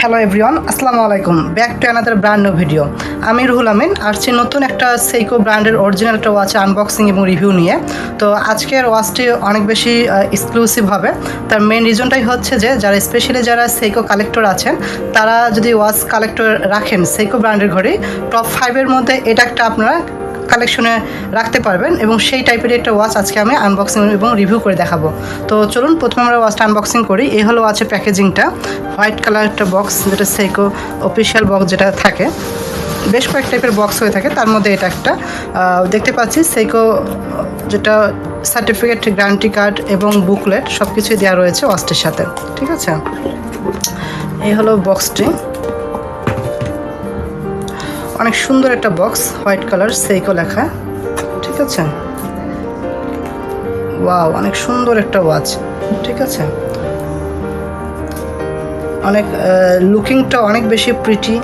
Hello everyone, আসসালামু আলাইকুম। Back to another brand new video. আমি রুহুল আমিন আসছি নতুন একটা সেইকো ব্র্যান্ডের অরিজিনাল একটা ওয়াচ আনবক্সিং এবং রিভিউ নিয়ে। তো আজকের ওয়াচটি অনেক বেশি এক্সক্লুসিভ হবে। তার মেন রিজনটাই হচ্ছে যে স্পেশালি যারা সেইকো কালেক্টর আছেন, তারা যদি ওয়াচ কালেক্টর রাখেন সেইকো ব্র্যান্ডের ঘড়ি, টপ 5-এর মধ্যে এটা একটা আপনারা কালেকশনে রাখতে পারবেন এবং সেই টাইপের একটা ওয়াচ আজকে আমি আনবক্সিং এবং রিভিউ করে দেখাবো। তো চলুন প্রথমে আমরা ওয়াচটা আনবক্সিং করি। এই হলো ওয়াচের প্যাকেজিংটা, হোয়াইট কালার একটা বক্স, যেটা সেইকো অফিসিয়াল বক্স যেটা থাকে। বেশ কয়েক টাইপের বক্স হয়ে থাকে, তার মধ্যে এটা একটা দেখতে পাচ্ছি সেইকো যেটা সার্টিফিকেট, গ্যারান্টি কার্ড এবং বুকলেট সব কিছুই দেওয়া রয়েছে ওয়াচটির সাথে। ঠিক আছে, এই হলো বক্সটি। অনেক সুন্দর একটা বক্স, হোয়াইট কালার, সেইকো লেখা। ঠিক আছে, ওয়াও, অনেক সুন্দর একটা ওয়াচ। ঠিক আছে, অনেক লুকিংটা অনেক বেশি প্রিটি,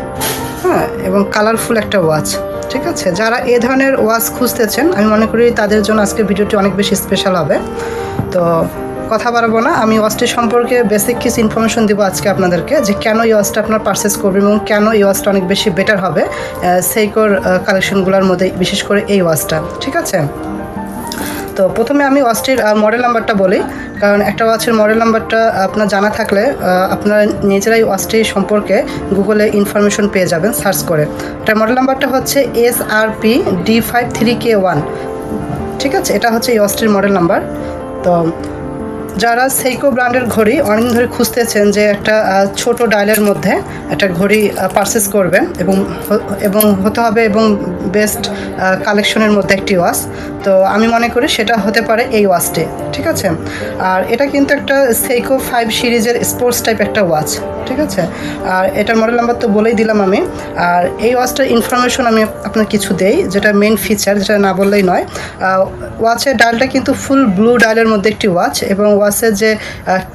হ্যাঁ, এবং কালারফুল একটা ওয়াচ। ঠিক আছে, যারা এ ধরনের ওয়াচ খুঁজতেছেন, আমি মনে করি তাদের জন্য আজকে ভিডিওটি অনেক বেশি স্পেশাল হবে। তো কথা বাড়াবো না, আমি ওয়াচটি সম্পর্কে বেসিক কিছু ইনফরমেশন দেবো আজকে আপনাদেরকে, যে কেন এই ওয়াচটা আপনার পারচেস করবেন এবং কেন এই ওয়াচটা অনেক বেশি বেটার হবে সেইকোর কালেকশনগুলোর মধ্যে, বিশেষ করে এই ওয়াচটা। ঠিক আছে, তো প্রথমে আমি ওয়াচটির মডেল নাম্বারটা বলি, কারণ একটা ওয়াচের মডেল নাম্বারটা আপনার জানা থাকলে আপনারা নিজেরাই ওয়াচটি সম্পর্কে গুগলে ইনফরমেশন পেয়ে যাবেন সার্চ করে। এটার মডেল নাম্বারটা হচ্ছে SRPD53K1। ঠিক আছে, এটা হচ্ছে এই ওয়াচটির মডেল নাম্বার। তো যারা সেইকো ব্র্যান্ডের ঘড়ি অনেকদিন ধরে খুঁজতেছেন যে একটা ছোট ডায়ালের মধ্যে একটা ঘড়ি পারচেস করবেন এবং হতে হবে এবং বেস্ট কালেকশনের মধ্যে একটি ওয়াচ, তো আমি মনে করি সেটা হতে পারে এই ওয়াচটি। ঠিক আছে, আর এটা কিন্তু একটা সেইকো 5 সিরিজের স্পোর্টস টাইপ একটা ওয়াচ। ঠিক আছে, আর এটার মডেল নাম্বার তো বলেই দিলাম আমি। আর এই ওয়াচটার ইনফরমেশন আমি আপনার কিছু দেই, যেটা মেন ফিচার, যেটা না বললেই নয়। ওয়াচের ডায়ালটা কিন্তু ফুল ব্লু ডায়ালের মধ্যে একটি ওয়াচ, এবং ওয়াচের যে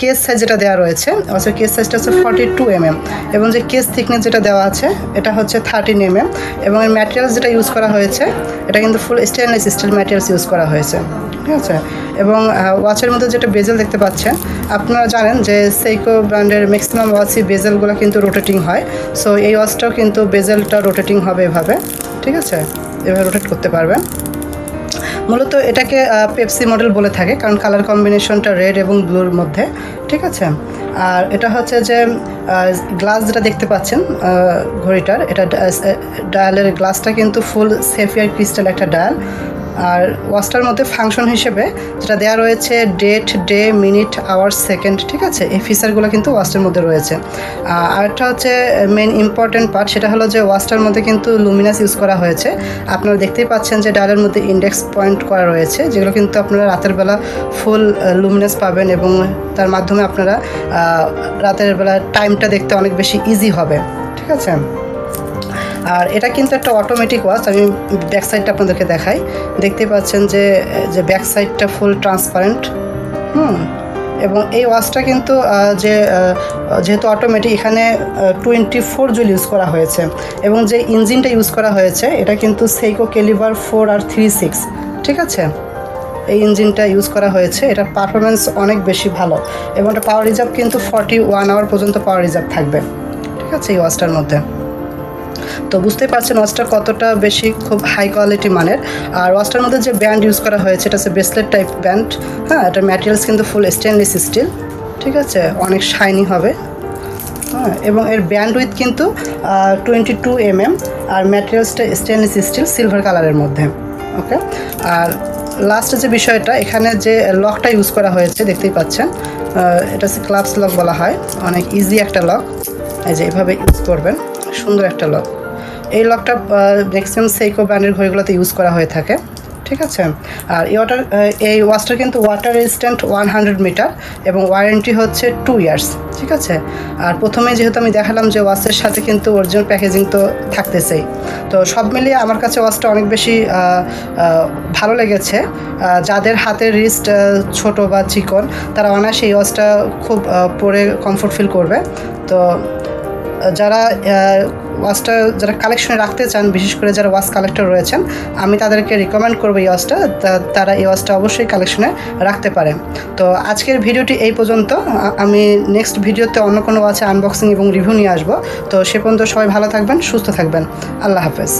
কেস সাইজ যেটা দেওয়া রয়েছে, ওয়াচের কেস সাইজটা হচ্ছে 42 mm, এবং যে কেস থিকনেস যেটা দেওয়া আছে এটা হচ্ছে 13 mm, এবং এর ম্যাটেরিয়ালস যেটা ইউজ করা হয়েছে এটা কিন্তু ফুল স্টেনলেস স্টিল ম্যাটেরিয়ালস ইউজ করা হয়েছে। ঠিক আছে, এবং ওয়াচের মধ্যে যেটা বেজেল দেখতে পাচ্ছেন, আপনারা জানেন যে সেইকো ব্র্যান্ডের ম্যাক্সিমাম ওয়াচই বেজেলগুলো কিন্তু রোটেটিং হয়। সো এই ওয়াচটাও কিন্তু বেজেলটা রোটেটিং হবে এভাবে। ঠিক আছে, এভাবে রোটেট করতে পারবেন। মূলত এটাকে পেপসি মডেল বলে থাকে, কারণ কালার কম্বিনেশনটা রেড এবং ব্লুর মধ্যে। ঠিক আছে, আর এটা হচ্ছে যে গ্লাস যেটা দেখতে পাচ্ছেন ঘড়িটার, এটা ডায়ালের গ্লাসটা কিন্তু ফুল সেফিয়ার ক্রিস্টাল একটা ডায়াল। আর ওয়াচটার মধ্যে ফাংশন হিসেবে যেটা দেওয়া রয়েছে date, day, minute, hour, second. ঠিক আছে, এই ফিচারগুলো কিন্তু ওয়াচটার মধ্যে রয়েছে। আর একটা হচ্ছে মেন ইম্পর্টেন্ট পার্ট, সেটা হলো যে ওয়াচটার মধ্যে কিন্তু লুমিনাস ইউজ করা হয়েছে। আপনারা দেখতেই পাচ্ছেন যে ডায়ালের মধ্যে ইন্ডেক্স পয়েন্ট করা রয়েছে, যেগুলো কিন্তু আপনারা রাতের বেলা ফুল লুমিনাস পাবেন, এবং তার মাধ্যমে আপনারা রাতের বেলা টাইমটা দেখতে অনেক বেশি ইজি হবে। ঠিক আছে, আর এটা কিন্তু একটা অটোমেটিক ওয়াচ। আমি ব্যাক সাইডটা আপনাদেরকে দেখাই, দেখতে পাচ্ছেন যে ব্যাক সাইডটা ফুল ট্রান্সপারেন্ট। এবং এই ওয়াচটা কিন্তু যেহেতু অটোমেটিক, এখানে 24 জুল ইউজ করা হয়েছে, এবং যে ইঞ্জিনটা ইউজ করা হয়েছে এটা কিন্তু সেইকো ক্যালিবার 4R36। ঠিক আছে, এই ইঞ্জিনটা ইউজ করা হয়েছে। এটার পারফরমেন্স অনেক বেশি ভালো, এবং এটা পাওয়ার রিজার্ভ কিন্তু 41 আওয়ার পর্যন্ত পাওয়ার রিজার্ভ থাকবে। ঠিক আছে, এই ওয়াচটার মধ্যে। তো বুঝতেই পারছেন ওয়াচটা কতটা বেশি খুব হাই কোয়ালিটি মানের। আর ওয়াচটার মধ্যে যে ব্যান্ড ইউজ করা হয়েছে, এটা হচ্ছে ব্রেসলেট টাইপ ব্যান্ড। হ্যাঁ, এটার ম্যাটেরিয়ালস কিন্তু ফুল স্টেনলেস স্টিল। ঠিক আছে, অনেক শাইনি হবে। হ্যাঁ, এবং এর ব্যান্ড উইথ কিন্তু 22 mm, আর ম্যাটেরিয়ালসটা স্টেনলেস স্টিল সিলভার কালারের মধ্যে। ওকে, আর লাস্টে যে বিষয়টা, এখানে যে লকটা ইউজ করা হয়েছে দেখতেই পাচ্ছেন, এটা হচ্ছে ক্লাবস লক বলা হয়। অনেক ইজি একটা লক, এই যে এভাবে ইউজ করবেন, সুন্দর একটা লক। এই লকটা ম্যাক্সিমাম সেইকো ব্র্যান্ডের ঘড়িগুলোতে ইউজ করা হয়ে থাকে। ঠিক আছে, আর এই ওয়াচটা কিন্তু ওয়াটার রেজিস্ট্যান্ট 100 মিটার, এবং ওয়ারেন্টি হচ্ছে 2 ইয়ার্স। ঠিক আছে, আর প্রথমে যেহেতু আমি দেখালাম যে ওয়াচের সাথে কিন্তু অরিজিনাল প্যাকেজিং তো থাকতেছেই। তো সব মিলিয়ে আমার কাছে ওয়াচটা অনেক বেশি ভালো লেগেছে। যাদের হাতের রিস্ট ছোট বা চিকন, তারা অনায়াসে এই ওয়াচটা খুব পরে কমফোর্ট ফিল করবে। তো যারা ওয়াচটা যারা কালেকশনে রাখতে চান, বিশেষ করে যারা ওয়াচ কালেক্টর রয়েছেন, আমি তাদেরকে রিকমেন্ড করবো এই ওয়াচটা। তারা এই ওয়াচটা অবশ্যই কালেকশনে রাখতে পারে। তো আজকের ভিডিওটি এই পর্যন্ত। আমি নেক্সট ভিডিওতে অন্য কোনো ওয়াচে আনবক্সিং এবং রিভিউ নিয়ে আসবো। তো সে পর্যন্ত সবাই ভালো থাকবেন, সুস্থ থাকবেন। আল্লাহ হাফেজ।